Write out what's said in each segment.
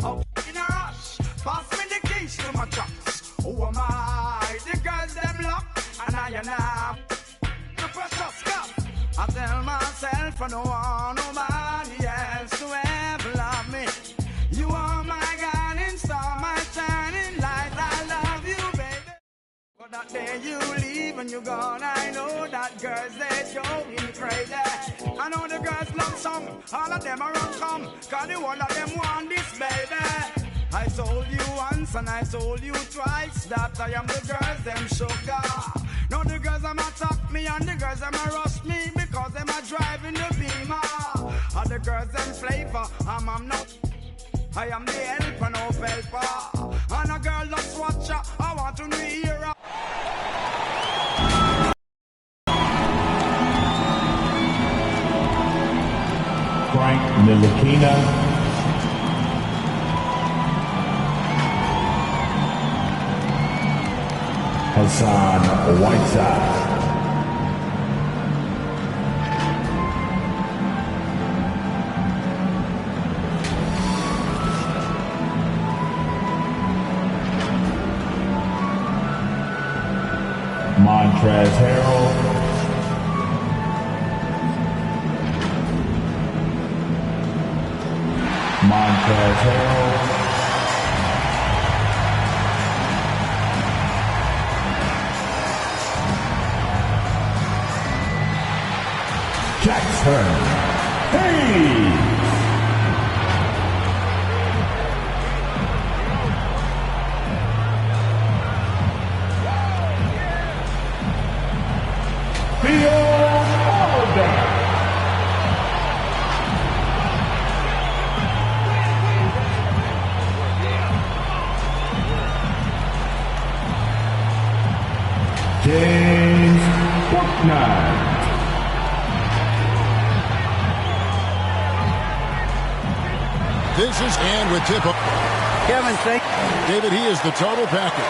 Up in a rush, pass me the keys to my trucks. Who am I? The girls them lock, and I the precious cup. I tell myself I don't want nobody else to ever love me. You are my guiding star, my shining light. I love you, baby. But that day you leave and you're gone, I know that girls they show me crazy. I know the girls love song, all of them are wrong come, cause the one of them want this, baby. I told you once and I told you twice that I am the girls them sugar. Now the girls them attack me and the girls them rush me because them are driving the Beamer. And the girls them flavor, I'm not. I am the helper, no helper. And a girl just watch her, I want to hear her. Frank Ntilikina. Hassan Whiteside. Montrezl Harrell. Montrezl Harrell. Jackson Hayes. James Bouknight. This is and with tip. Kevin, thank David, he is the total package.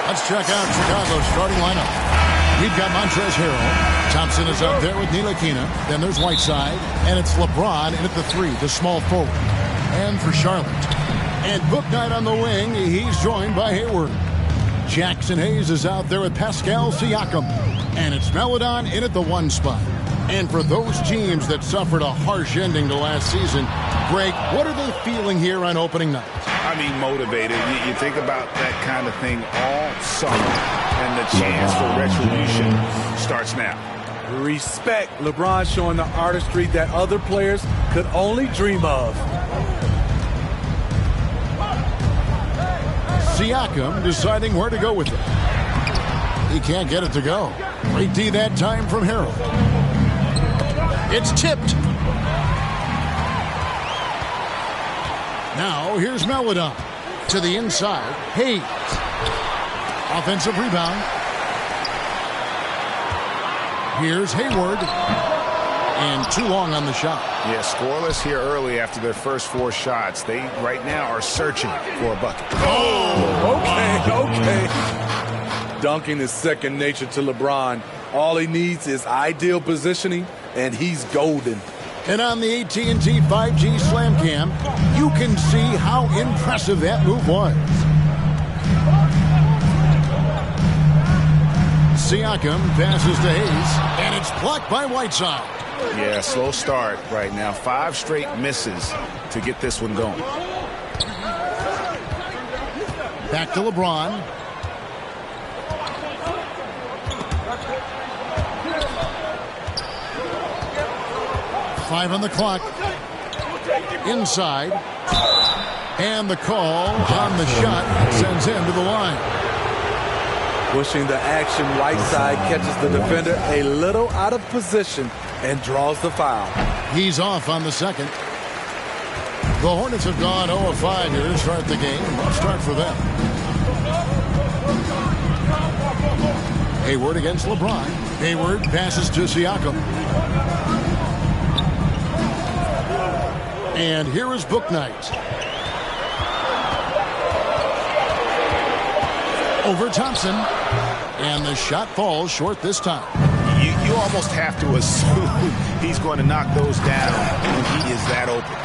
Let's check out Chicago's starting lineup. We've got Montrezl Harrell. Thompson is up there with Ntilikina. Then there's Whiteside. And it's LeBron in at the 3, the small forward. And for Charlotte. And Bouknight on the wing. He's joined by Hayward. Jackson Hayes is out there with Pascal Siakam. And it's Melodon in at the 1 spot. And for those teams that suffered a harsh ending to last season, Greg, what are they feeling here on opening night? I mean, motivated. You think about that kind of thing all summer, and the chance for retribution starts now. Respect. LeBron showing the artistry that other players could only dream of. Siakam deciding where to go with it. He can't get it to go. Great D that time from Harrell. It's tipped. Now here's Melodon to the inside. Hayes. Offensive rebound. Here's Hayward. And too long on the shot. Yeah, scoreless here early after their first 4 shots. They right now are searching for a bucket. Oh, okay. Dunking is second nature to LeBron. All he needs is ideal positioning, and he's golden. And on the AT&T 5G Slam Cam, you can see how impressive that move was. Siakam passes to Hayes, and it's blocked by Whiteside. Yeah, slow start right now. 5 straight misses to get this one going. Back to LeBron. Five on the clock. Inside. And the call on the shot sends him to the line. Pushing the action, Whiteside catches the defender a little out of position and draws the foul. He's off on the second. The Hornets have gone 0 of 5 here to start the game. Let's start for them. Hayward against LeBron. Hayward passes to Siakam. And here is Bouknight. Over Thompson. And the shot falls short this time. You almost have to assume he's going to knock those down when he is that open.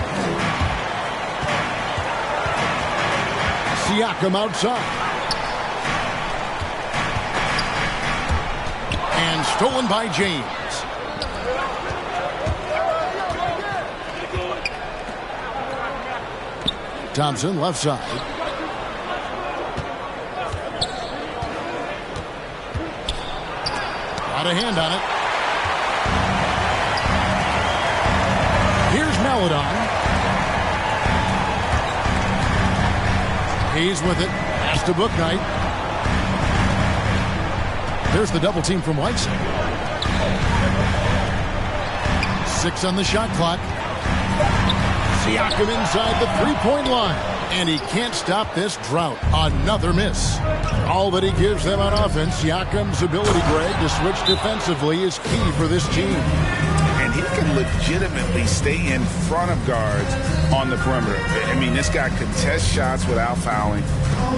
Siakam outside. And stolen by James. Thompson left side. Got a hand on it. Here's Melodon. He's with it. Pass to Booknight. There's the double team from Whiteside. 6 on the shot clock. Siakam inside the three-point line. And he can't stop this drought. Another miss. All that he gives them on offense, Siakam's ability, Greg, to switch defensively is key for this team. And he can legitimately stay in front of guards on the perimeter. I mean, this guy contests shots without fouling.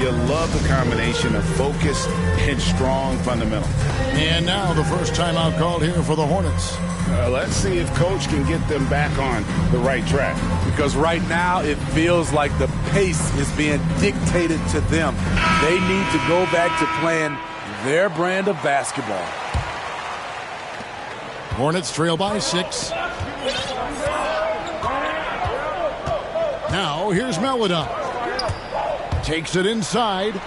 You love the combination of focus and strong fundamentals. And now the first timeout called here for the Hornets. Let's see if Coach can get them back on the right track. Because right now it feels like the pace is being dictated to them. They need to go back to playing their brand of basketball. Hornets trail by 6. Now here's Melodon. Takes it inside.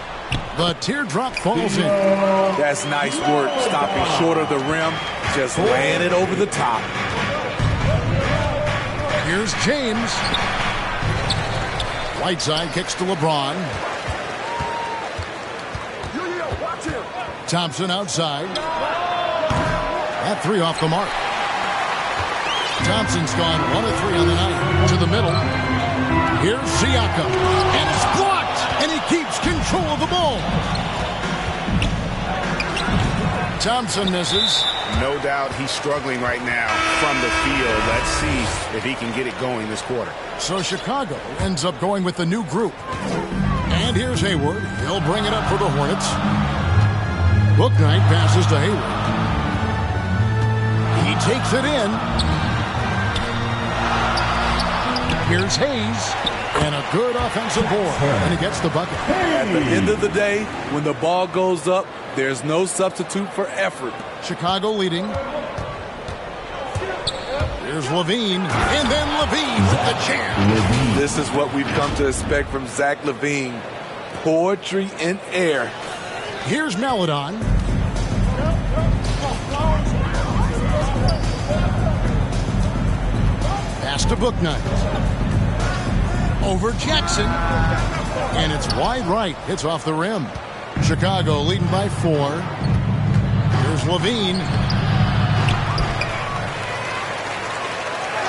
The teardrop falls in. That's nice work, stopping short of the rim, just laying it over the top. Here's James. Whiteside kicks to LeBron. Thompson outside. That 3 off the mark. Thompson's gone 1 of 3 on the night. To the middle. Here's Siakam. And it's blocked. And he keeps control of the ball. Thompson misses. No doubt he's struggling right now from the field. Let's see if he can get it going this quarter. So Chicago ends up going with the new group. And here's Hayward. He'll bring it up for the Hornets. Booknight passes to Hayward. He takes it in. Here's Hayes. And a good offensive board. And he gets the bucket. At the end of the day, when the ball goes up, there's no substitute for effort. Chicago leading. Here's Levine. And then Levine with the jam. This is what we've come to expect from Zach LaVine. Poetry in air. Here's Melodon. Pass to Booknight. Over Jackson. And it's wide right. It's off the rim. Chicago leading by 4. Here's Levine.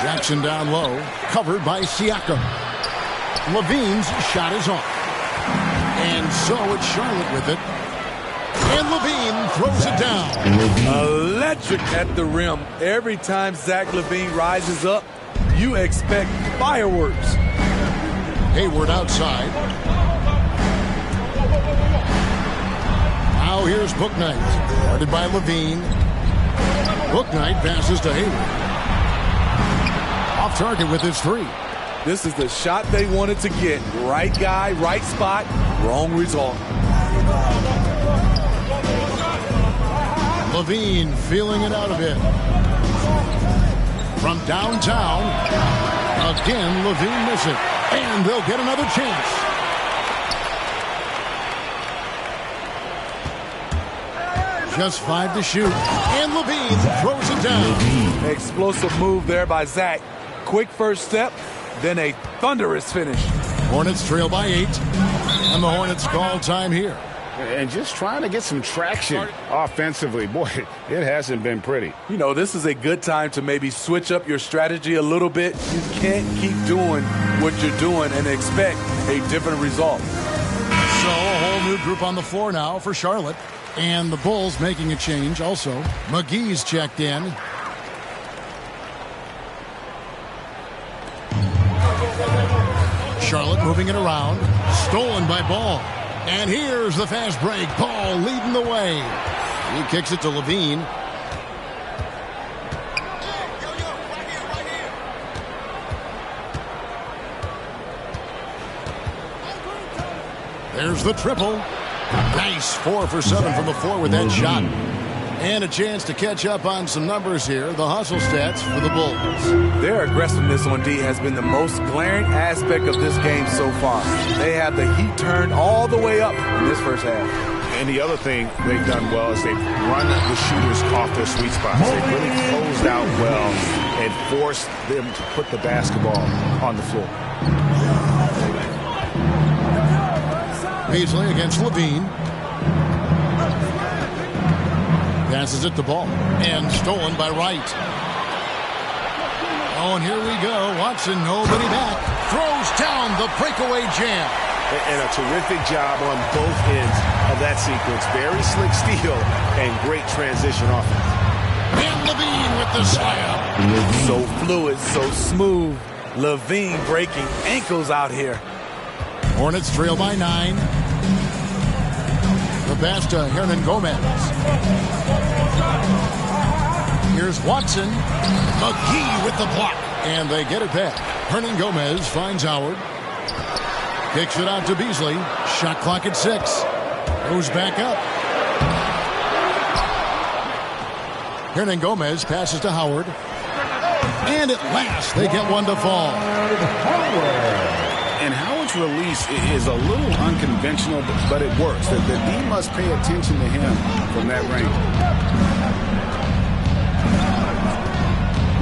Jackson down low. Covered by Siakam. Levine's shot is off. And so it's Charlotte with it. And Levine throws it down. Electric at the rim. Every time Zach LaVine rises up, you expect fireworks. Hayward outside. Now here's Booknight. Guarded by Levine. Booknight passes to Hayward. Off target with his 3. This is the shot they wanted to get. Right guy, right spot, wrong result. Levine feeling it out a bit. From downtown. Again, Levine missing. And they'll get another chance. Just 5 to shoot. And Levine throws it down. Explosive move there by Zach. Quick first step, then a thunderous finish. Hornets trail by 8. And the Hornets call time here. And just trying to get some traction offensively. Boy, it hasn't been pretty. You know, this is a good time to maybe switch up your strategy a little bit. You can't keep doing what you're doing and expect a different result. So a whole new group on the floor now for Charlotte. And the Bulls making a change also. McGee's checked in. Charlotte moving it around. Stolen by Ball. And here's the fast break. Ball leading the way. He kicks it to Levine. There's the triple. Nice 4 for 7 from the floor with that shot. And a chance to catch up on some numbers here. The hustle stats for the Bulls. Their aggressiveness on D has been the most glaring aspect of this game so far. They have the heat turned all the way up in this first half. And the other thing they've done well is they've run the shooters off their sweet spots. They've really closed out well and forced them to put the basketball on the floor. Beasley against Levine. Passes it to Ball. And stolen by Wright. Oh, and here we go. Watson, nobody back. Throws down the breakaway jam. And a terrific job on both ends of that sequence. Very slick steal and great transition offense. And Levine with the slam. So fluid, so smooth. Levine breaking ankles out here. Hornets trail by 9. The pass to Hernan Gomez. Here's Watson. McGee with the block. And they get it back. Hernan Gomez finds Howard. Kicks it out to Beasley. Shot clock at 6. Goes back up. Hernan Gomez passes to Howard. And at last, they get one to fall. And Howard's release is a little unconventional, but it works. The D must pay attention to him from that range.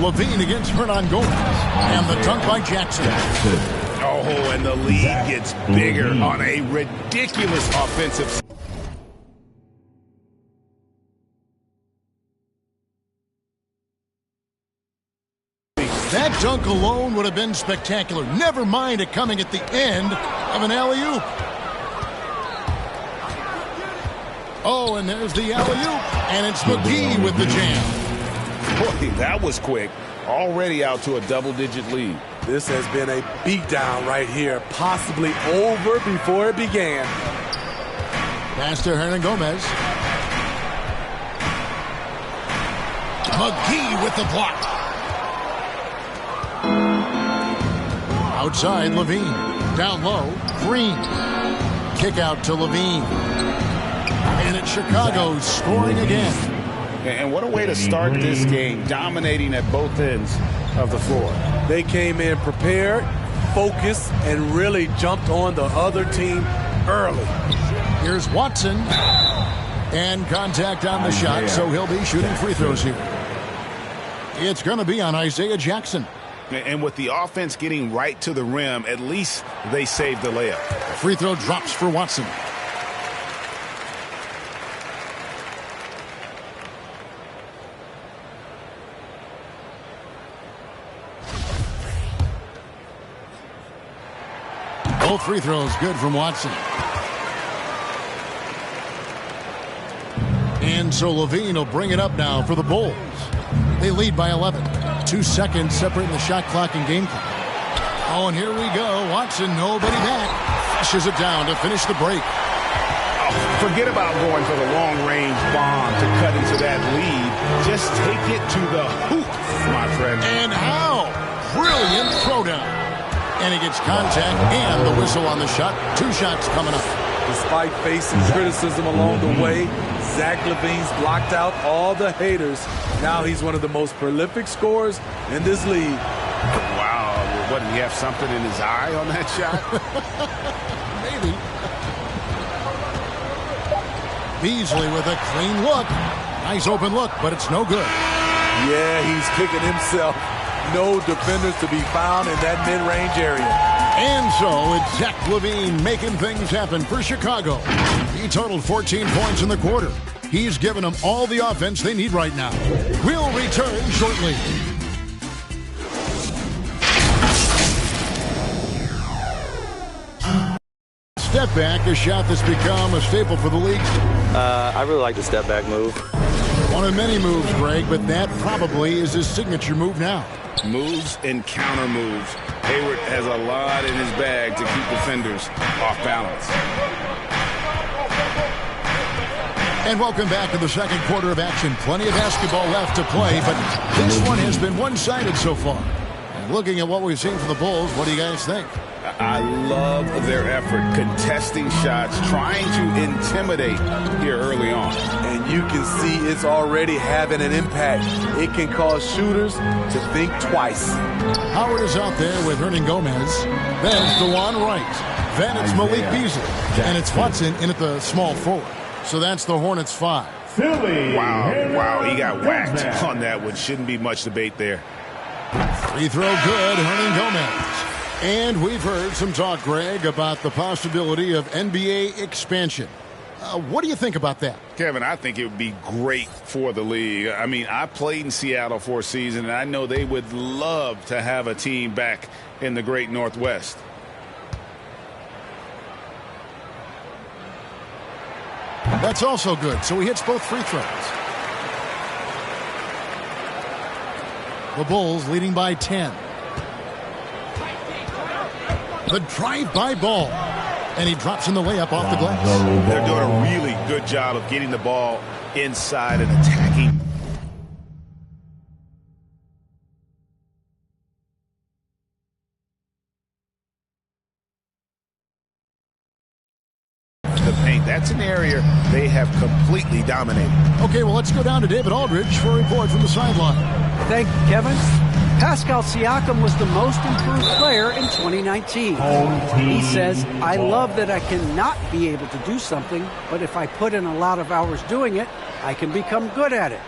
Levine against Hernan Gomez. And the dunk by Jackson. Oh, and the lead gets bigger on a ridiculous offensive. That dunk alone would have been spectacular. Never mind it coming at the end of an alley-oop. Oh, and there's the alley-oop. And it's McGee with the jam. Boy, that was quick. Already out to a double-digit lead. This has been a beatdown right here, possibly over before it began. Pass to Hernan Gomez. McGee with the block. Outside, Levine. Down low, Green. Kick out to Levine. And it's Chicago scoring again. And what a way to start this game, dominating at both ends of the floor. They came in prepared, focused, and really jumped on the other team early. Here's Watson. And contact on the shot, so he'll be shooting free throws here. It's going to be on Isaiah Jackson. And with the offense getting right to the rim, at least they saved the layup. Free throw drops for Watson. Both free throws good from Watson. And so Levine will bring it up now for the Bulls. They lead by 11. 2 seconds separating the shot clock and game clock. Oh, and here we go. Watson, nobody back. Flushes it down to finish the break. Oh, forget about going for the long-range bomb to cut into that lead. Just take it to the hoop, my friend. And how? Brilliant throwdown. And he gets contact and the whistle on the shot. 2 shots coming up. Despite facing criticism along the way, Zach LaVine's blocked out all the haters. Now he's one of the most prolific scorers in this league. Wow. What, did he have something in his eye on that shot? Maybe. Beasley with a clean look. Nice open look, but it's no good. Yeah, he's kicking himself. No defenders to be found in that mid-range area. And so it's Zach LaVine making things happen for Chicago. He totaled 14 points in the quarter. He's given them all the offense they need right now. We'll return shortly. Step back, a shot that's become a staple for the league. I really like the step back move. One of many moves, Greg, but that probably is his signature move now. Moves and counter moves. Hayward has a lot in his bag to keep defenders off balance. And welcome back to the second quarter of action. Plenty of basketball left to play, but this one has been one-sided so far. And looking at what we've seen from the Bulls, what do you guys think? I love their effort, contesting shots, trying to intimidate here early on. And you can see it's already having an impact. It can cause shooters to think twice. Howard is out there with Hernan Gomez. Then it's DeJuan Wright. Then it's Malik Beasley. And it's Watson in at the small forward. So that's the Hornets 5. Wow, he got whacked on that one. Shouldn't be much debate there. Free throw good, Hernan Gomez. And we've heard some talk, Greg, about the possibility of NBA expansion. What do you think about that? Kevin, I think it would be great for the league. I mean, I played in Seattle for a season, and I know they would love to have a team back in the great Northwest. That's also good. So he hits both free throws. The Bulls leading by 10. The drive-by ball. And he drops in the layup off the glass. They're doing a really good job of getting the ball inside and attacking. The paint, that's an area they have completely dominated. Okay, well, let's go down to David Aldridge for a report from the sideline. Thank you, Kevin. Pascal Siakam was the most improved player in 2019. He says, I love that I cannot be able to do something, but if I put in a lot of hours doing it, I can become good at it.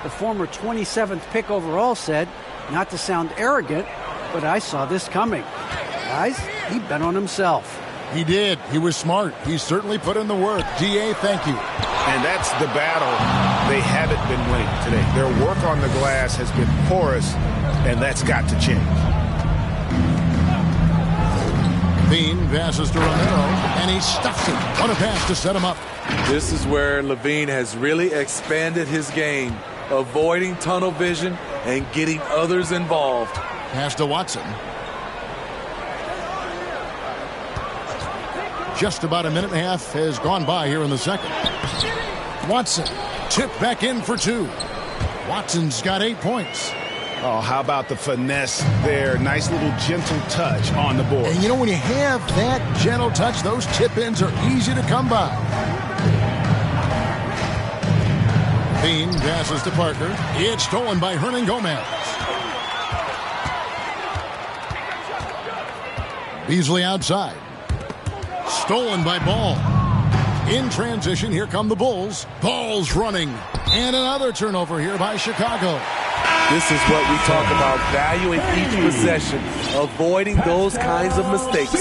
The former 27th pick overall said, not to sound arrogant, but I saw this coming. Guys, he bet on himself. He did. He was smart. He certainly put in the work. DA, thank you. And that's the battle they haven't been winning today. Their work on the glass has been porous, and that's got to change. Bean passes to Romero, and he stuffs it. What a pass to set him up. This is where Levine has really expanded his game, avoiding tunnel vision and getting others involved. Pass to Watson. Just about a minute and a half has gone by here in the second. Watson tipped back in for 2. Watson's got 8 points. Oh, how about the finesse there? Nice little gentle touch on the board. And you know, when you have that gentle touch, those tip-ins are easy to come by. Bean passes to Parker. It's stolen by Hernan Gomez. Beasley outside. Stolen by Ball. In transition, here come the Bulls. Ball's running. And another turnover here by Chicago. This is what we talk about, valuing each possession, avoiding those kinds of mistakes.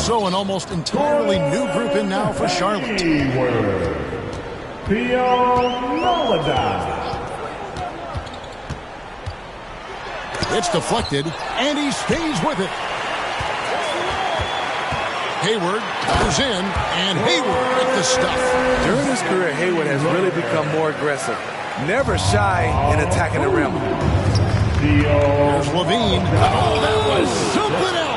So an almost entirely new group in now for Charlotte. It's deflected, and he stays with it. Hayward goes in, and Hayward with the stuff. During his career, Hayward has really become more aggressive. Never shy in attacking the rim. There's Levine. Oh, that was something else.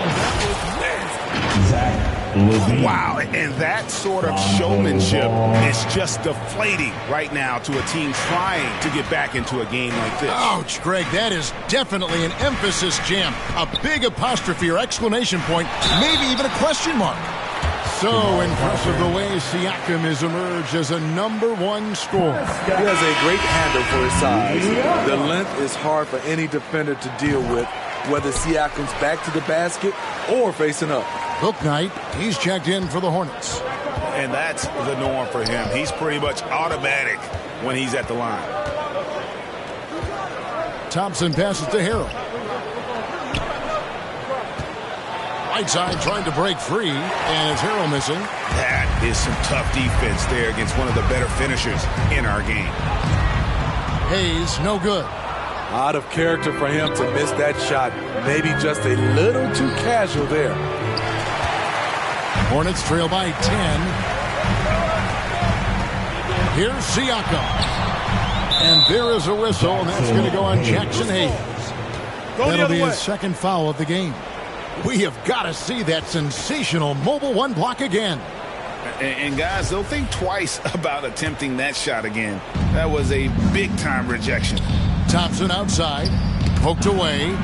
Wow, and that sort of showmanship is just deflating right now to a team trying to get back into a game like this. Ouch, Greg, that is definitely an emphasis jam. A big apostrophe or exclamation point, maybe even a question mark. So impressive the way Siakam has emerged as a #1 scorer. He has a great handle for his size. The length is hard for any defender to deal with, whether Siakam's back to the basket or facing up. Bouknight, he's checked in for the Hornets. And that's the norm for him. He's pretty much automatic when he's at the line. Thompson passes to Harrell. Right side trying to break free, and it's Harrell missing. That is some tough defense there against one of the better finishers in our game. Hayes, no good. Out of character for him to miss that shot. Maybe just a little too casual there. Hornets trail by 10. Here's Siakam. And there is a whistle, and that's going to go on Jackson Hayes. That'll be his second foul of the game. We have got to see that sensational mobile 1 block again. And guys, they'll think twice about attempting that shot again. That was a big-time rejection. Thompson outside, poked away.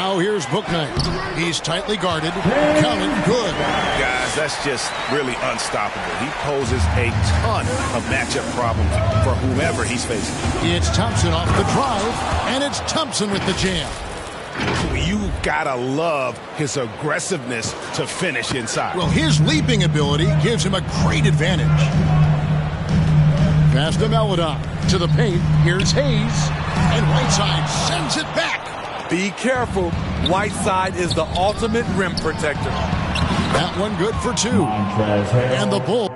Now here's Booknight. He's tightly guarded. Counted good. Guys, that's just really unstoppable. He poses a ton of matchup problems for whomever he's facing. It's Thompson off the drive, and it's Thompson with the jam. You gotta love his aggressiveness to finish inside. Well, his leaping ability gives him a great advantage. Pass to Melodon. To the paint. Here's Hayes. And Whiteside sends it back. Be careful. Whiteside is the ultimate rim protector. That one good for two. And the Bulls.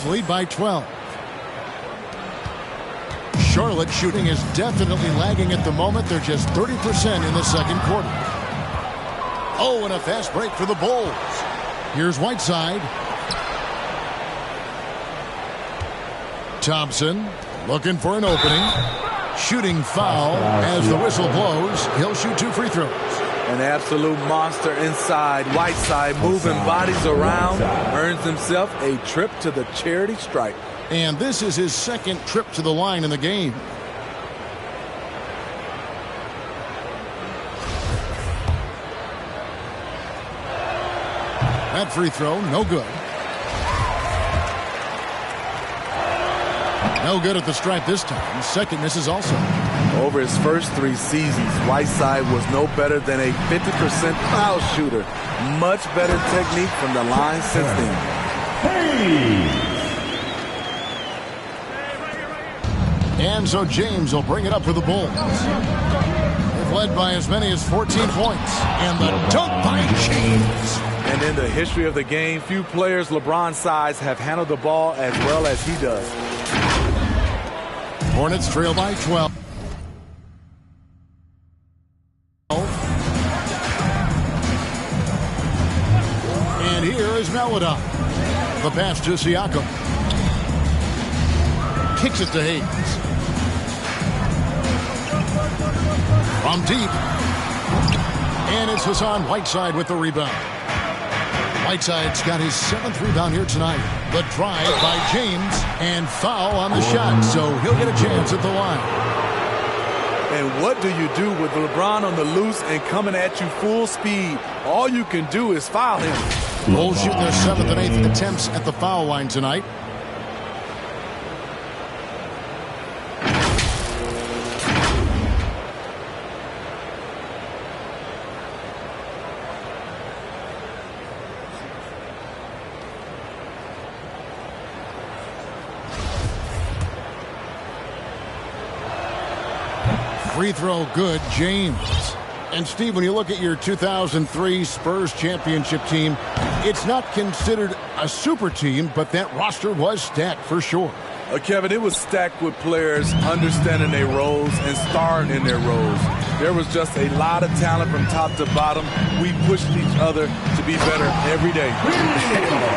Lead by 12. Charlotte shooting is definitely lagging at the moment. They're just 30% in the second quarter. Oh, and a fast break for the Bulls. Here's Whiteside. Thompson looking for an opening. Shooting foul as the whistle blows. He'll shoot 2 free throws. An absolute monster inside. Whiteside moving bodies around, earns himself a trip to the charity stripe. And this is his second trip to the line in the game. That free throw, no good. No good at the stripe this time. Second misses also. Over his first 3 seasons, Whiteside was no better than a 50% foul shooter. Much better technique from the line since then. And so James will bring it up for the Bulls. They've led by as many as 14 points. And the dunk by James. And in the history of the game, few players LeBron's size have handled the ball as well as he does. Hornets trail by 12. And here is Melodon. The pass to Siakam. Kicks it to Hayes. From deep. And it's Hassan Whiteside with the rebound. Whiteside's got his 7th rebound here tonight. The drive by James and foul on the shot, so he'll get a chance at the line. And what do you do with LeBron on the loose and coming at you full speed? All you can do is foul him. Bulls shooting their 7th and 8th attempts at the foul line tonight. Free throw good, James. And Steve, when you look at your 2003 Spurs championship team, it's not considered a super team, but that roster was stacked for sure. Kevin, it was stacked with players understanding their roles and starring in their roles. There was just a lot of talent from top to bottom. We pushed each other to be better every day.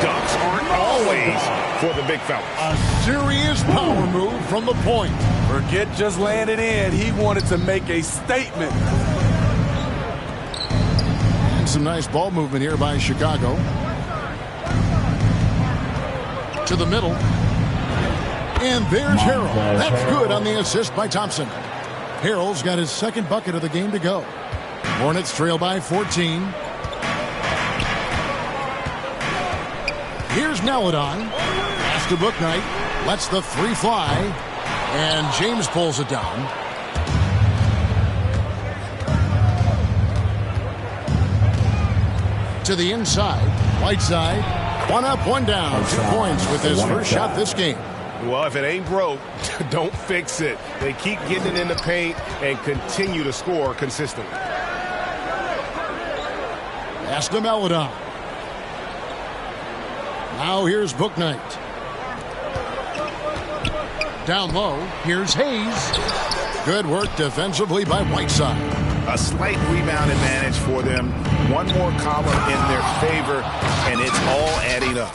Dunks aren't always for the big fella. A serious power move from the point. Forget just laying it in. He wanted to make a statement. And some nice ball movement here by Chicago. To the middle. And there's Harrell. That's good on the assist by Thompson. Harrell's got his 2nd bucket of the game to go. Hornets trail by 14. Here's Melodon. Pass to Booknight. Lets the 3 fly. And James pulls it down. To the inside. Whiteside. 1 up, 1 down. 2 points with his first shot this game. Well, if it ain't broke, don't fix it. They keep getting it in the paint and continue to score consistently. Pass to Melodon. Now here's Booknight. Down low, here's Hayes. Good work defensively by Whiteside. A slight rebound advantage for them. One more column in their favor, and it's all adding up.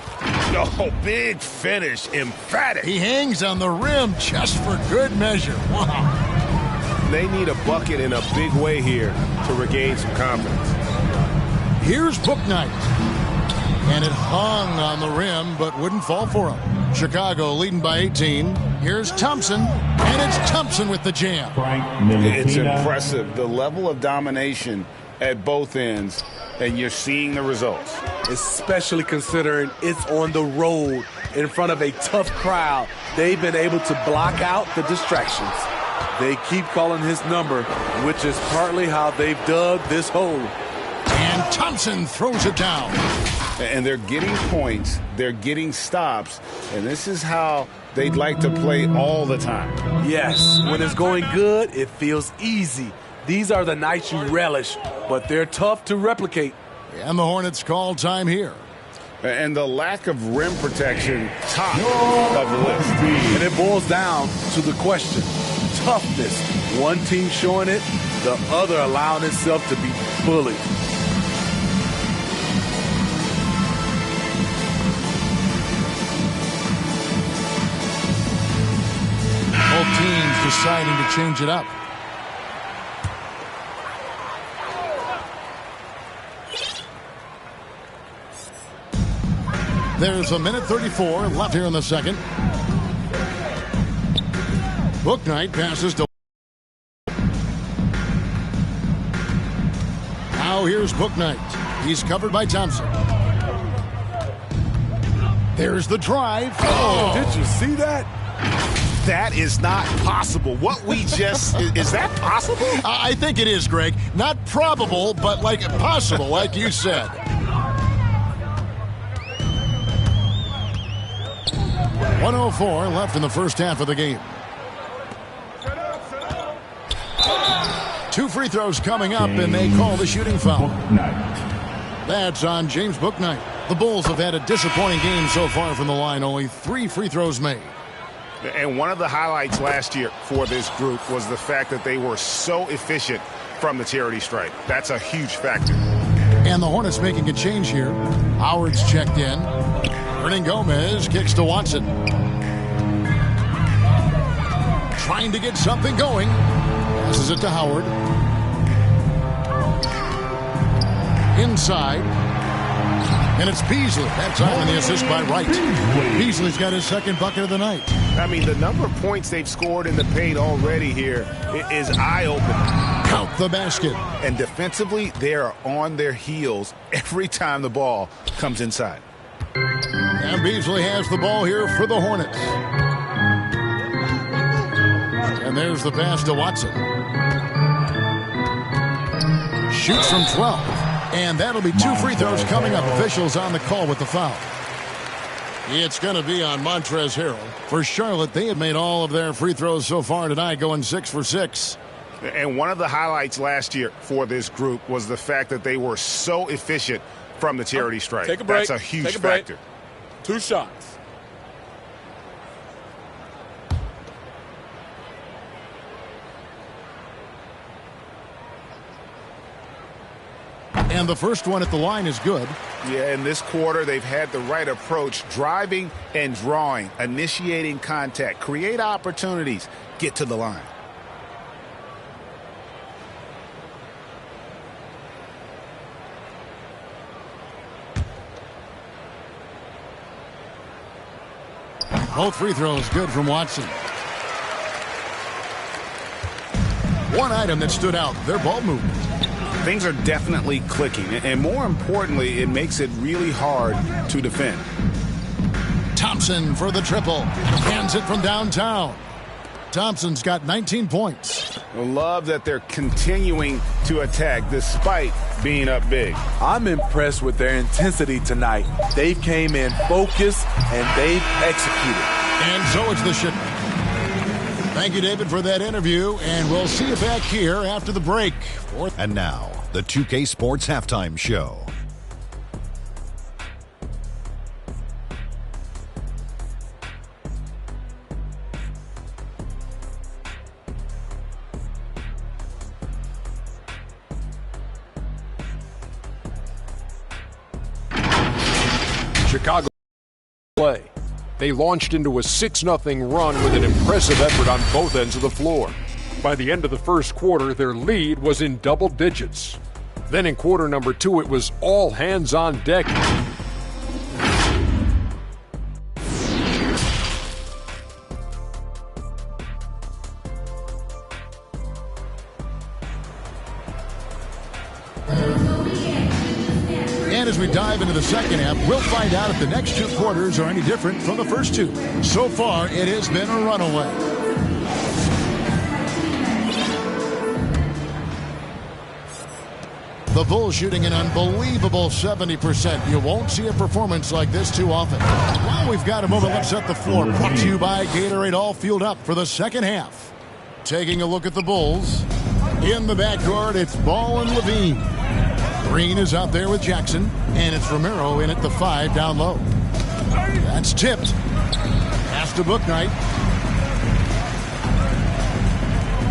Oh, big finish. Emphatic. He hangs on the rim just for good measure. Wow. They need a bucket in a big way here to regain some confidence. Here's Bouknight. And it hung on the rim, but wouldn't fall for him. Chicago leading by 18. Here's Thompson, and it's Thompson with the jam. It's impressive, the level of domination at both ends, and you're seeing the results. Especially considering it's on the road in front of a tough crowd. They've been able to block out the distractions. They keep calling his number, which is partly how they've dug this hole. And Thompson throws it down. And they're getting points, they're getting stops, and this is how they'd like to play all the time. Yes, when it's going good, it feels easy. These are the nights you relish, but they're tough to replicate. And the Hornets call time here. And the lack of rim protection, top of the list. And it boils down to the question, toughness. One team showing it, the other allowing itself to be bullied. Both teams deciding to change it up. There's a minute 34 left here in the second. Bouknight passes to... Now here's Bouknight. He's covered by Thompson. There's the drive. Oh, did you see that? That is not possible. What we just... is that possible? I think it is, Greg. Not probable, but like possible, like you said. .104 left in the first half of the game. 2 free throws coming up, and they call the shooting foul. That's on James Bouknight. The Bulls have had a disappointing game so far from the line. Only 3 free throws made. And one of the highlights last year for this group was the fact that they were so efficient from the charity stripe. That's a huge factor. And the Hornets making a change here. Howard's checked in. Hernan Gomez kicks to Watson. Trying to get something going. Passes it to Howard. Inside. And it's Beasley. That time in the assist by Wright. Beasley's got his second bucket of the night. I mean, the number of points they've scored in the paint already here is eye-opening. Count the basket. And defensively, they are on their heels every time the ball comes inside. And Beasley has the ball here for the Hornets. And there's the pass to Watson. Shoots from 12. And that'll be 2 free throws coming up. Officials on the call with the foul. It's going to be on Montrezl Harrell. For Charlotte, they have made all of their free throws so far tonight, going 6 for 6. And one of the highlights last year for this group was the fact that they were so efficient from the charity stripe. Take a break. That's a huge Take a break. factor. 2 shots. And the first one at the line is good. Yeah, in this quarter, they've had the right approach, driving and drawing, initiating contact, create opportunities, get to the line. Both free throws good from Watson. One item that stood out, their ball movement. Things are definitely clicking, and more importantly, it makes it really hard to defend. Thompson for the triple. Hands it from downtown. Thompson's got 19 points. I love that they're continuing to attack despite being up big. I'm impressed with their intensity tonight. They came in focused, and they've executed. And so it's the shipment. Thank you, David, for that interview, and we'll see you back here after the break. And now, the 2K Sports Halftime Show. play. They launched into a 6-0 run with an impressive effort on both ends of the floor. By the end of the first quarter, their lead was in double digits. Then in quarter number 2, it was all hands on deck. And as we dive into the second half, we'll find out if the next 2 quarters are any different from the first 2. So far, it has been a runaway. The Bulls shooting an unbelievable 70%. You won't see a performance like this too often. While we've got a moment, let's set the floor. Brought to you by Gatorade, all fueled up for the second half. Taking a look at the Bulls. In the backcourt, it's Ball and Levine. Green is out there with Jackson, and it's Romero in at the 5 down low. That's tipped. Pass to Bouknight.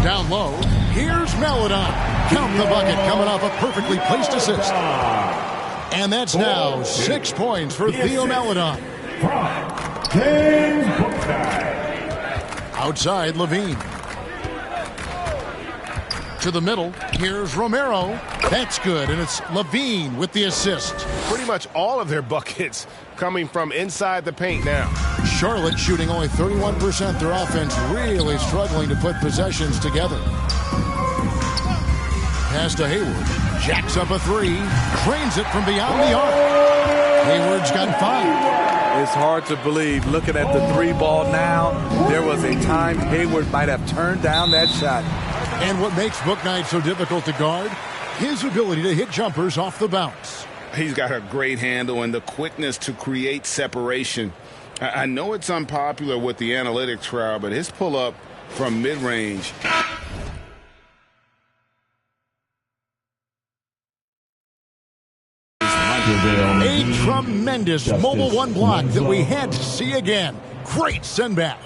Down low, here's Melodon. Count the bucket, coming off a perfectly placed assist. And that's now 6 points for Theo Melodon. Outside, Levine. To the middle, here's Romero. That's good, and it's Levine with the assist. Pretty much all of their buckets coming from inside the paint now. Charlotte shooting only 31%. Their offense really struggling to put possessions together. Pass to Hayward. Jacks up a 3. Drains it from beyond the arc. Hayward's got 5. It's hard to believe, looking at the 3 ball now, there was a time Hayward might have turned down that shot. And what makes Bouknight so difficult to guard? His ability to hit jumpers off the bounce. He's got a great handle and the quickness to create separation. I know it's unpopular with the analytics crowd, but his pull-up from mid-range. A tremendous mobile 1 block that we had to see again. Great send-back.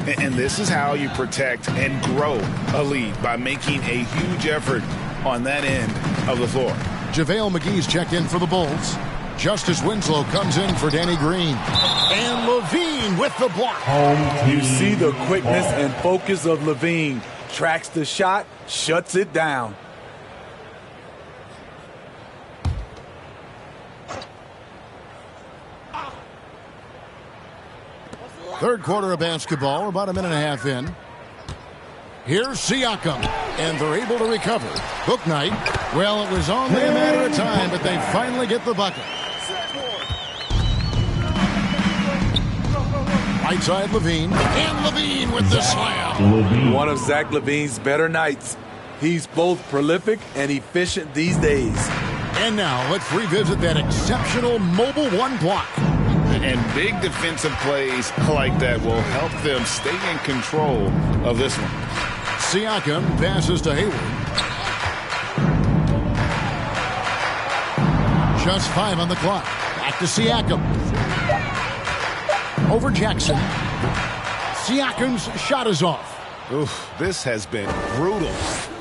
And this is how you protect and grow a lead, by making a huge effort on that end of the floor. JaVale McGee's checked in for the Bulls. Justice Winslow comes in for Danny Green. And Levine with the block. You see the quickness and focus of Levine. Tracks the shot, shuts it down. Third quarter of basketball, about a minute and a half in. Here's Siakam, and they're able to recover. Bouknight, well, it was only a matter of time, but they finally get the bucket. Right side, Levine, and Levine with the slam. One of Zach Levine's better nights. He's both prolific and efficient these days. And now let's revisit that exceptional mobile 1 block. And big defensive plays like that will help them stay in control of this one. Siakam passes to Hayward. Just 5 on the clock. Back to Siakam. Over Jackson. Siakam's shot is off. Oof, this has been brutal.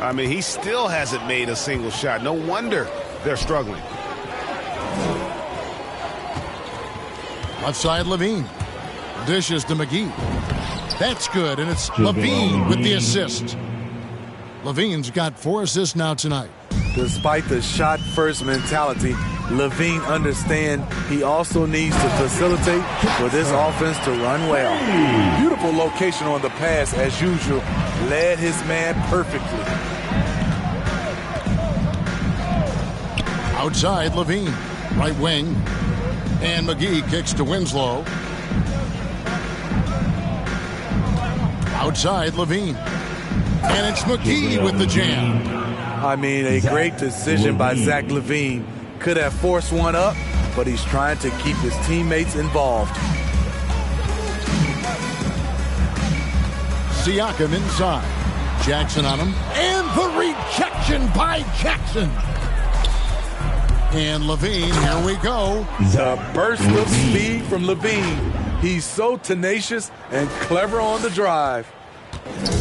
I mean, he still hasn't made a single shot. No wonder they're struggling. Left side, Levine. Dishes to McGee. That's good, and it's Levine with the assist. Levine's got 4 assists now tonight. Despite the shot-first mentality, Levine understands he also needs to facilitate for this offense to run well. Beautiful location on the pass, as usual. Led his man perfectly. Outside, Levine. Right wing. And McGee kicks to Winslow. Outside, Levine. And it's McGee with the jam. I mean, a great decision by Zach Levine. Could have forced one up, but he's trying to keep his teammates involved. Siakam inside. Jackson on him. And the rejection by Jackson. And Levine, here we go. The burst of speed from Levine. He's so tenacious and clever on the drive.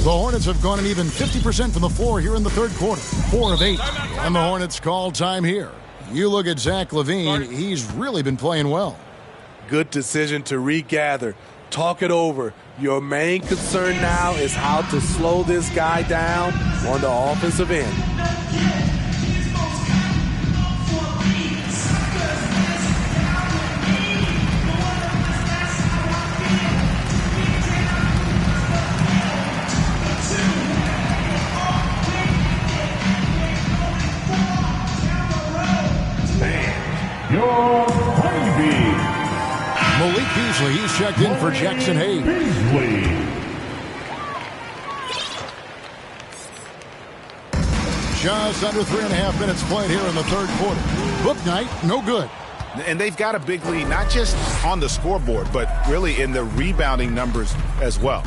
The Hornets have gone an even 50% from the floor here in the third quarter. 4 of 8. And the Hornets call time here. You look at Zach Levine, he's really been playing well. Good decision to regather. Talk it over. Your main concern now is how to slow this guy down on the offensive end. Your Honeybee. Malik Beasley, he's checked in for Jackson Hayes. Beasley. Just under 3.5 minutes played here in the third quarter. Book night, no good. And they've got a big lead, not just on the scoreboard, but really in the rebounding numbers as well.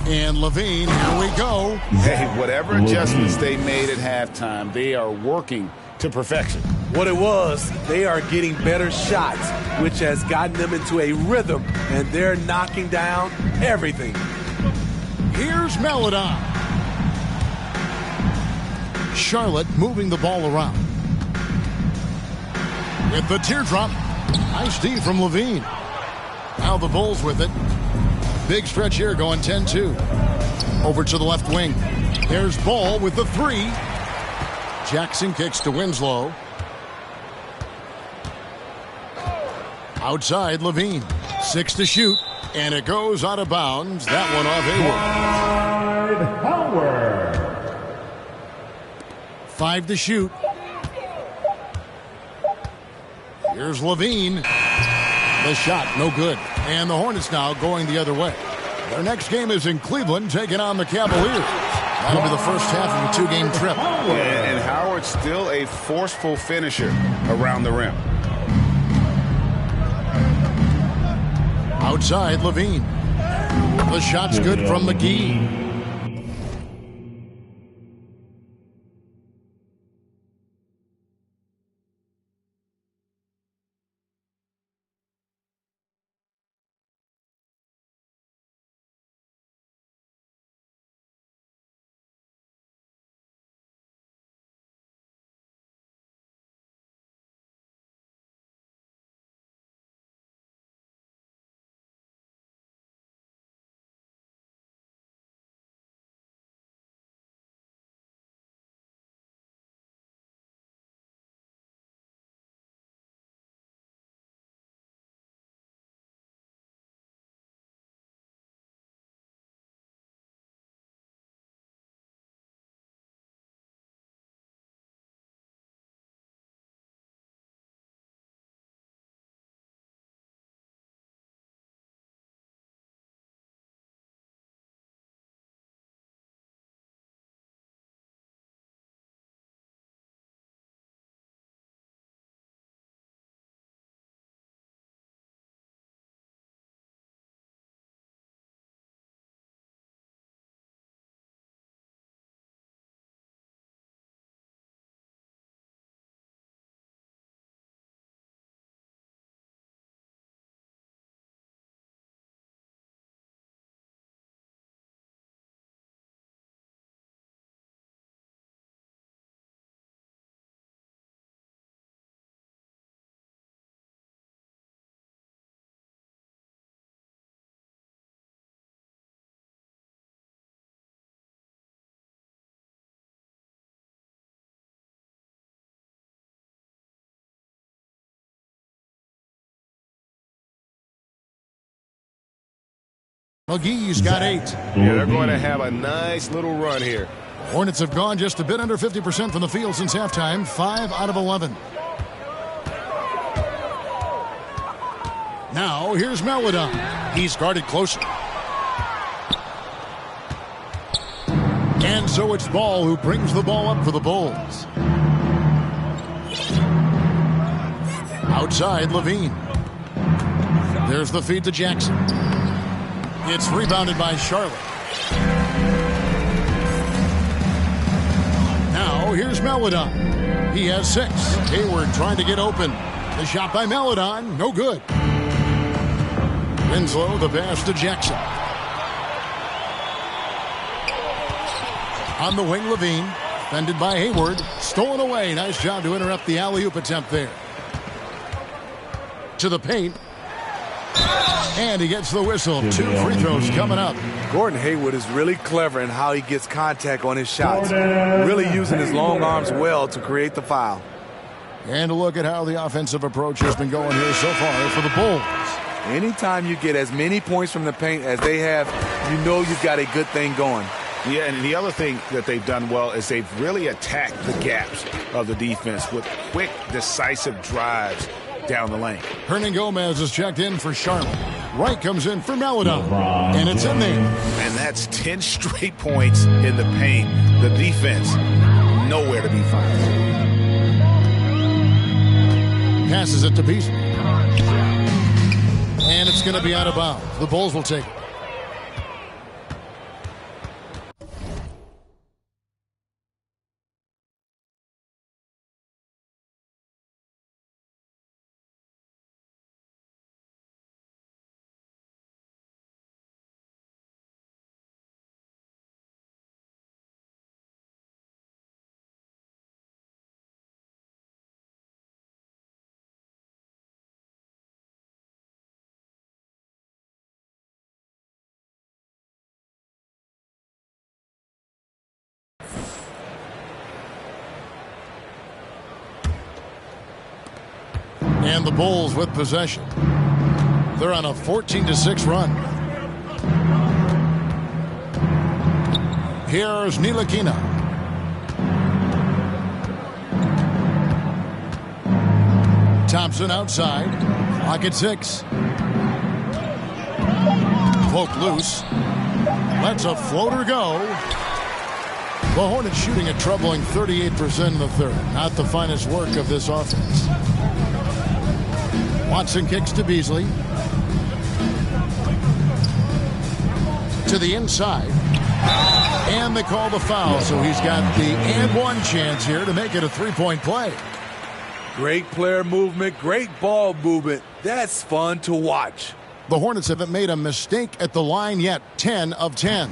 And Levine, here we go. Hey, whatever adjustments they made at halftime, they are working to perfection. What it was, they are getting better shots, which has gotten them into a rhythm, and they're knocking down everything. Here's Melodon. Charlotte moving the ball around. With the teardrop. Nice D from Levine. Now the Bulls with it. Big stretch here going 10-2. Over to the left wing. There's Ball with the three. Jackson kicks to Winslow. Outside Levine. 6 to shoot. And it goes out of bounds. That one off Hayward. 5 to shoot. Here's Levine. The shot, no good. And the Hornets now going the other way. Their next game is in Cleveland, taking on the Cavaliers. That'll be the first half of a 2-game trip. And Howard's still a forceful finisher around the rim. Outside, Levine. The shot's good from McGee. McGee's got 8. Yeah, they're going to have a nice little run here. Hornets have gone just a bit under 50% from the field since halftime. 5 out of 11. Now, here's Melodon. He's guarded closer. And so it's Ball who brings the ball up for the Bulls. Outside, Levine. There's the feed to Jackson. It's rebounded by Charlotte. Now, here's Melodon. He has 6. Hayward trying to get open. The shot by Melodon, no good. Winslow, the pass to Jackson. On the wing, Levine. Fended by Hayward. Stolen away. Nice job to interrupt the alley-oop attempt there. to the paint. And he gets the whistle. 2 free throws coming up. Gordon Hayward is really clever in how he gets contact on his shots. Really using his long arms well to create the foul. And a look at how the offensive approach has been going here so far for the Bulls. Anytime you get as many points from the paint as they have, you know you've got a good thing going. Yeah, and the other thing that they've done well is they've really attacked the gaps of the defense with quick, decisive drives down the lane. Hernangomez is checked in for Charlotte. Wright comes in for Maladon. And it's in there. And that's 10 straight points in the paint. The defense, nowhere to be found. Passes it to Beasley. And it's going to be out of bounds. The Bulls will take it. And the Bulls with possession. They're on a 14-6 run. Here's Ntilikina. Thompson outside. Clock at 6. Poke loose. Lets a floater go. The Hornets shooting a troubling 38% in the third. Not the finest work of this offense. Watson kicks to Beasley. To the inside. And they call the foul, so he's got the and one chance here to make it a three-point play. Great player movement, great ball movement. That's fun to watch. The Hornets haven't made a mistake at the line yet. 10 of 10.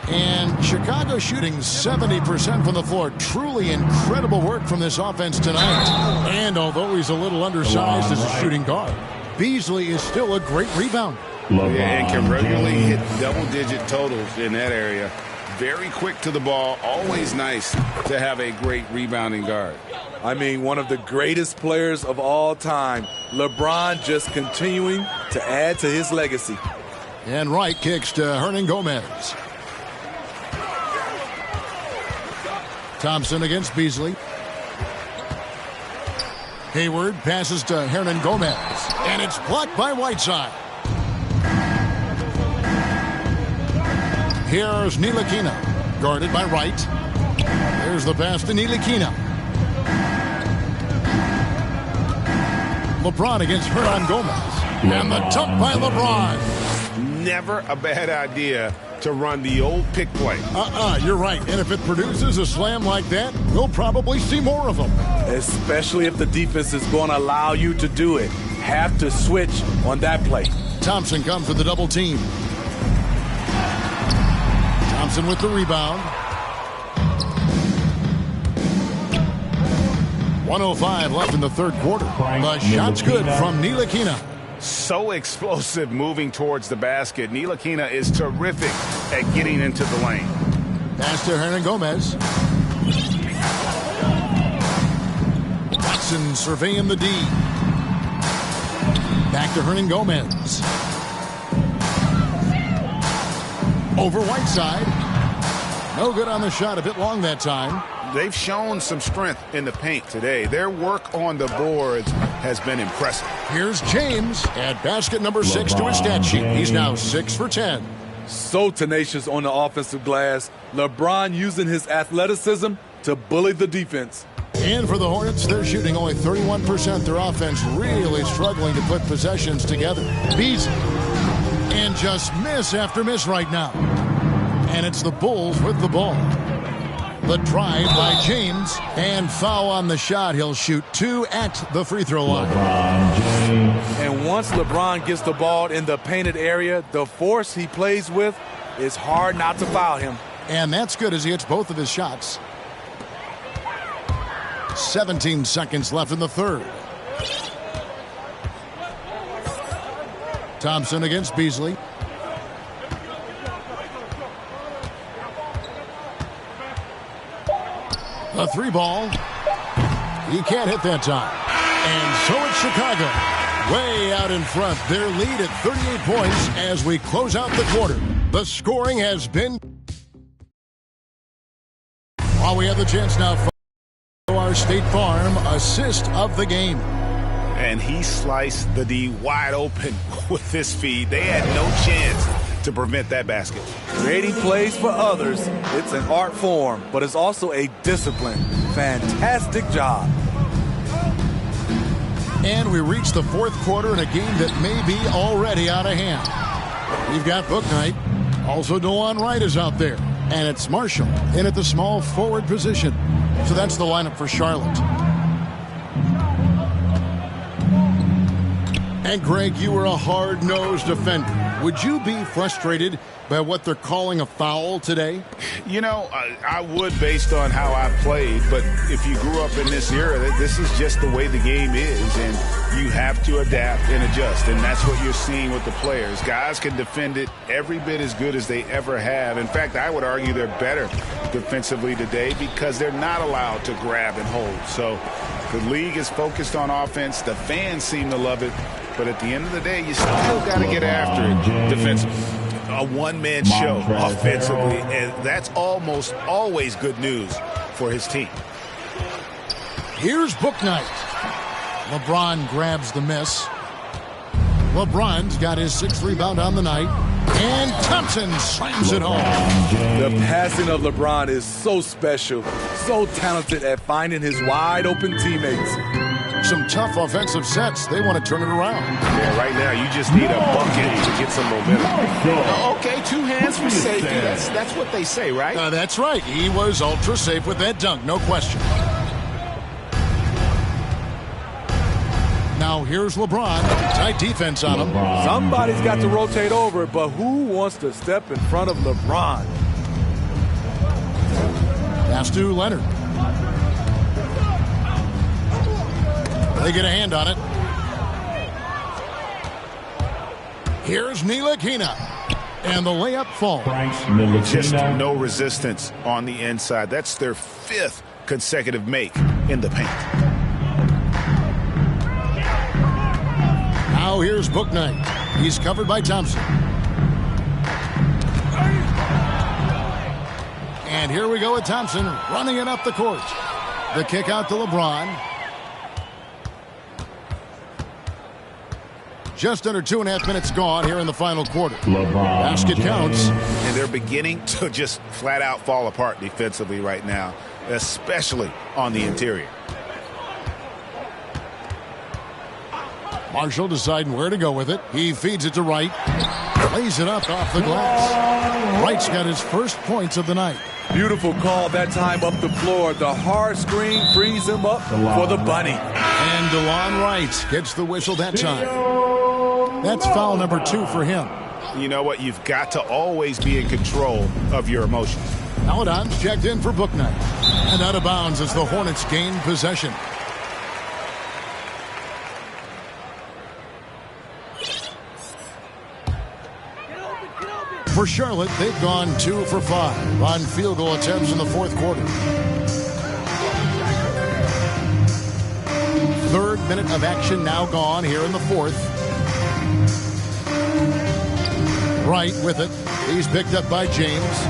And Chicago shooting 70% from the floor. Truly incredible work from this offense tonight. And although he's a little undersized as a shooting guard, Beasley is still a great rebounder. And can regularly hit double-digit totals in that area. Very quick to the ball. Always nice to have a great rebounding guard. I mean, one of the greatest players of all time. LeBron just continuing to add to his legacy. And Wright kicks to Hernangomez. Thompson against Beasley. Hayward passes to Hernangomez. And it's blocked by Whiteside. Here's Ntilikina. Guarded by Wright. There's the pass to Ntilikina. LeBron against Hernangomez. And the dunk by LeBron. Never a bad idea to run the old pick play. You're right. And if it produces a slam like that, we'll probably see more of them. Especially if the defense is going to allow you to do it. Have to switch on that play. Thompson comes with the double team. Thompson with the rebound. 1:05 left in the third quarter. The shot's good from Ntilikina. So explosive moving towards the basket. Ntilikina is terrific at getting into the lane. Pass to Hernangomez. Watson surveying the D. Back to Hernangomez. Over Whiteside. No good on the shot. A bit long that time. They've shown some strength in the paint today. Their work on the boards has been impressive. Here's James at basket number 6 to his stat sheet. He's now 6 for 10. So tenacious on the offensive glass. LeBron using his athleticism to bully the defense. And for the Hornets, they're shooting only 31%. Their offense really struggling to put possessions together. Beasley. And just miss after miss right now. And it's the Bulls with the ball. The drive by James, and foul on the shot. He'll shoot 2 at the free throw line. And once LeBron gets the ball in the painted area, the force he plays with, it's hard not to foul him. And that's good as he hits both of his shots. 17 seconds left in the third. Thompson against Beasley. The three ball. He can't hit that time. And so it's Chicago. Way out in front. Their lead at 38 points as we close out the quarter. The scoring has been... While we have the chance now for our State Farm assist of the game. And he sliced the D wide open with this feed. They had no chance to prevent that basket. Creating plays for others, it's an art form, but it's also a discipline. Fantastic job. And we reach the fourth quarter in a game that may be already out of hand. We've got Book Knight. Also, DeLon Wright is out there. And it's Marshall in at the small forward position. So that's the lineup for Charlotte. And Greg, you were a hard-nosed defender. Would you be frustrated by what they're calling a foul today? You know, I would based on how I played, but if you grew up in this era, this is just the way the game is, and you have to adapt and adjust, and that's what you're seeing with the players. Guys can defend it every bit as good as they ever have. In fact, I would argue they're better defensively today because they're not allowed to grab and hold. So the league is focused on offense. The fans seem to love it. But at the end of the day, you still got to get after it defensively. A one-man show offensively, and that's almost always good news for his team. Here's Book Knight. LeBron grabs the miss. LeBron's got his sixth rebound on the night. And Thompson slams it home. The passing of LeBron is so special, so talented at finding his wide-open teammates. Some tough offensive sets. They want to turn it around. Yeah, right now you just need a bucket to get some momentum. Okay, two hands for safety. That's what they say, right? That's right. He was ultra safe with that dunk, no question. Now here's LeBron. Tight defense on him. Somebody's got to rotate over, but who wants to step in front of LeBron? Pass to Leonard. They get a hand on it. Here's Ntilikina. And the layup falls. Just no resistance on the inside. That's their fifth consecutive make in the paint. Now here's Book Knight. He's covered by Thompson. And here we go with Thompson running it up the court. The kick out to LeBron. Just under 2.5 minutes gone here in the final quarter. Basket counts. And they're beginning to just flat out fall apart defensively right now, especially on the interior. Marshall deciding where to go with it. He feeds it to Wright. Lays it up off the glass. Wright's got his first points of the night. Beautiful call that time up the floor. The hard screen frees him up for the bunny. And DeLon Wright gets the whistle that time. That's foul number 2 for him. You know what? You've got to always be in control of your emotions. Paladon's checked in for Book Knight. And out of bounds as the Hornets gain possession. For Charlotte, they've gone 2 for 5 on field goal attempts in the fourth quarter. Third minute of action now gone here in the fourth. Wright with it. He's picked up by James.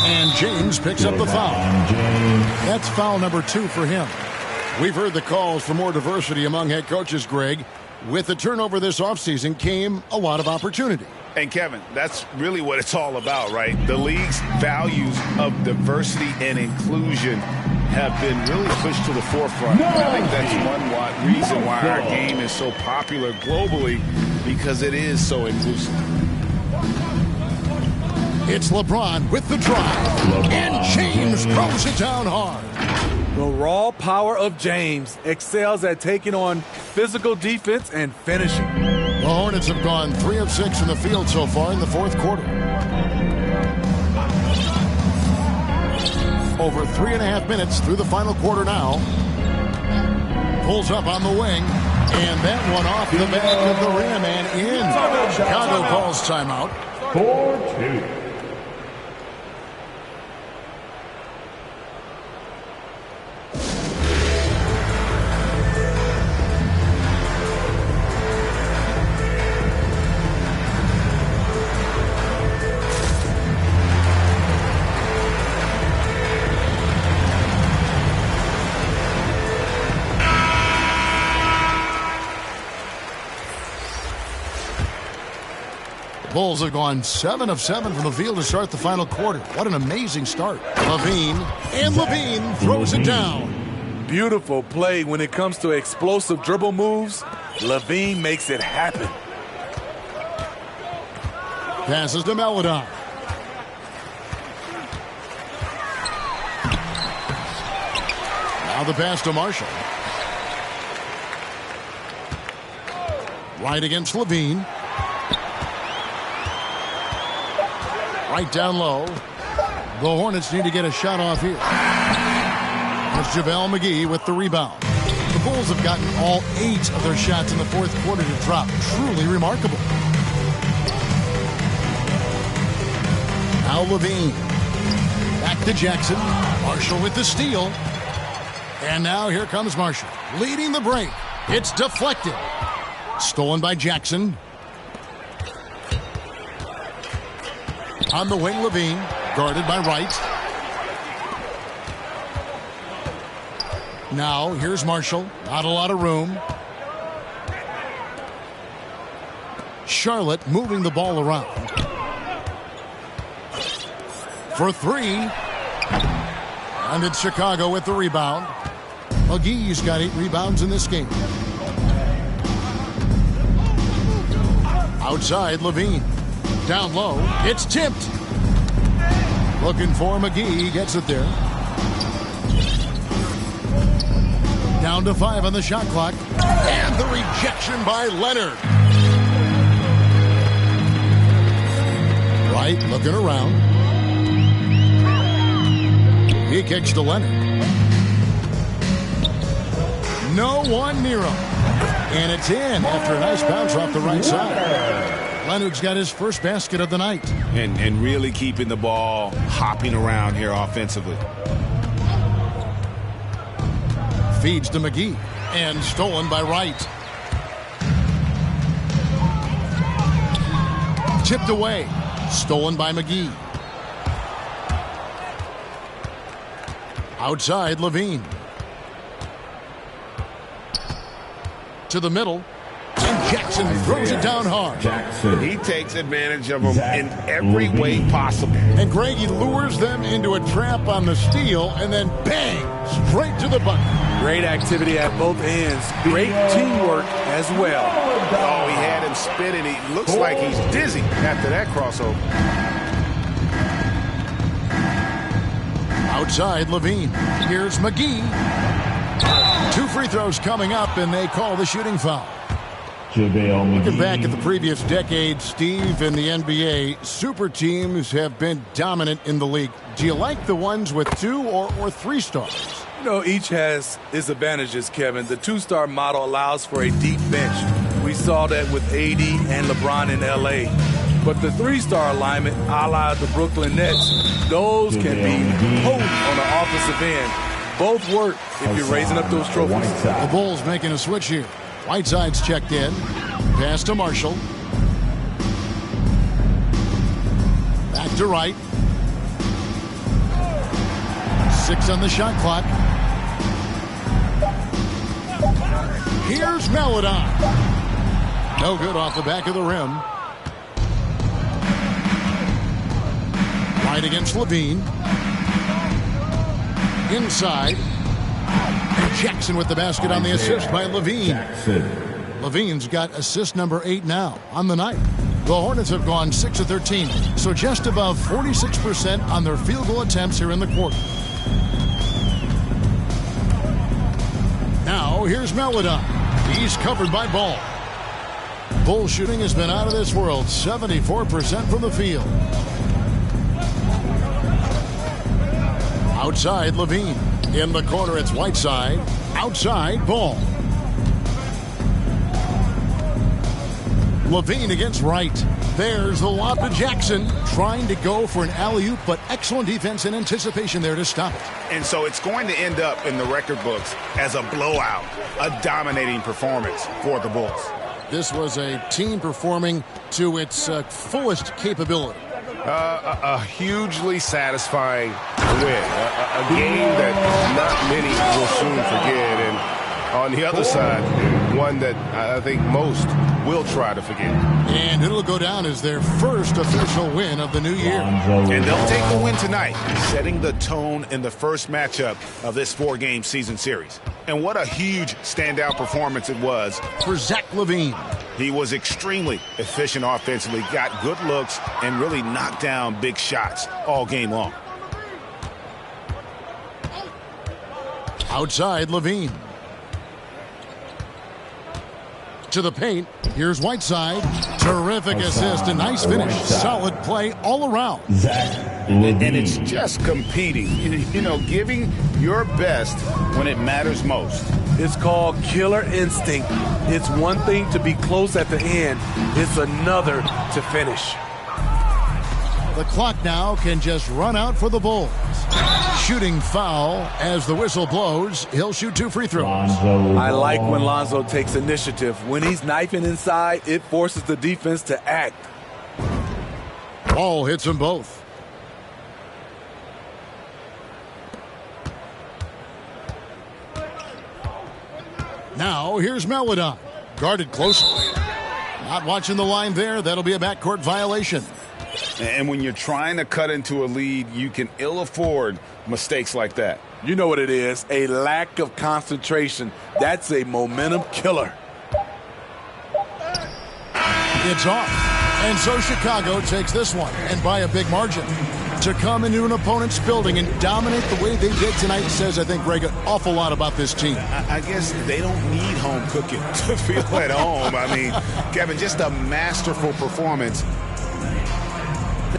And James picks up the foul. That's foul number 2 for him. We've heard the calls for more diversity among head coaches, Greg. With the turnover this offseason came a lot of opportunity. And Kevin, that's really what it's all about, right? The league's values of diversity and inclusion have been really pushed to the forefront. I think that's one reason why our game is so popular globally, because it is so inclusive. It's LeBron with the drive. And James throws it down hard. The raw power of James excels at taking on physical defense and finishing. The Hornets have gone 3 of 6 in the field so far in the fourth quarter. Over 3.5 minutes through the final quarter now. Pulls up on the wing. And that one off the back of the rim and in. Chicago calls timeout. 4-2. Bulls have gone 7 of 7 from the field to start the final quarter. What an amazing start. Levine throws it down. Beautiful play when it comes to explosive dribble moves. Levine makes it happen. Passes to Melodon. Now the pass to Marshall. Right against Levine. Right down low. The Hornets need to get a shot off here. That's JaVale McGee with the rebound. The Bulls have gotten all 8 of their shots in the fourth quarter to drop. Truly remarkable. Now Levine. Back to Jackson. Marshall with the steal. And now here comes Marshall. Leading the break. It's deflected. Stolen by Jackson. On the wing, Levine, guarded by Wright. Now, here's Marshall. Not a lot of room. Charlotte moving the ball around. For 3. And it's Chicago with the rebound. McGee's got 8 rebounds in this game. Outside, Levine. Down low, it's tipped. Looking for McGee, gets it there. Down to 5 on the shot clock. And the rejection by Leonard. Wright looking around. He kicks to Leonard. No one near him. And it's in after a nice bounce off the right side. Leonard's got his first basket of the night. And really keeping the ball hopping around here offensively. Feeds to McGee. And stolen by Wright. Tipped away. Stolen by McGee. Outside, Levine. To the middle. And Jackson throws it down hard. He takes advantage of them in every way possible. And Greg, he lures them into a trap on the steal, and then bang, straight to the bucket. Great activity at both ends. Great teamwork as well. Oh, he had him spinning. He looks like he's dizzy after that crossover. Outside, Levine. Here's McGee. 2 free throws coming up, and they call the shooting foul. Looking back at the previous decade, Steve, in the NBA, super teams have been dominant in the league. Do you like the ones with 2 or 3 stars? You know, each has its advantages, Kevin. The 2-star model allows for a deep bench. We saw that with AD and LeBron in LA. But the 3-star alignment, a la the Brooklyn Nets, those can be potent on the offensive end. Both work if you're raising up those trophies. The Bulls making a switch here. Whiteside's checked in. Pass to Marshall. Back to Wright. 6 on the shot clock. Here's Melodon. No good off the back of the rim. Right against Levine. Inside. And Jackson with the basket on the assist by Levine. Levine's got assist number 8 now on the night. The Hornets have gone 6 of 13, so just above 46% on their field goal attempts here in the quarter. Now, here's Melodon. He's covered by Ball. Bull shooting has been out of this world, 74% from the field. Outside, Levine. In the corner, it's Whiteside. Outside ball. Levine against Wright. There's the lob to Jackson, trying to go for an alley-oop, but excellent defense and anticipation there to stop it. And so it's going to end up in the record books as a blowout, a dominating performance for the Bulls. This was a team performing to its fullest capability. A hugely satisfying win. A game that not many will soon forget. And on the other side, one that I think most will try to forget. And it'll go down as their first official win of the new year. And they'll take the win tonight, setting the tone in the first matchup of this 4-game season series. And what a huge standout performance it was for Zach LaVine. He was extremely efficient offensively, got good looks, and really knocked down big shots all game long. Outside Levine. To the paint. Here's Whiteside. Terrific assist. A nice finish. Solid play all around. And it's just competing. You know, giving your best when it matters most. It's called killer instinct. It's one thing to be close at the end. It's another to finish. The clock now can just run out for the Bulls. Shooting foul as the whistle blows. He'll shoot 2 free throws. I like when Lonzo takes initiative. When he's knifing inside, it forces the defense to act. Ball hits them both. Now here's Melodon. Guarded closely. Not watching the line there. That'll be a backcourt violation. And when you're trying to cut into a lead, you can ill afford mistakes like that. You know what it is, a lack of concentration. That's a momentum killer. It's off. And so Chicago takes this one, and by a big margin. To come into an opponent's building and dominate the way they did tonight says, I think, Greg, an awful lot about this team. I guess they don't need home cooking to feel at home. I mean, Kevin, just a masterful performance.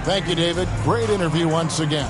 Thank you, David. Great interview once again.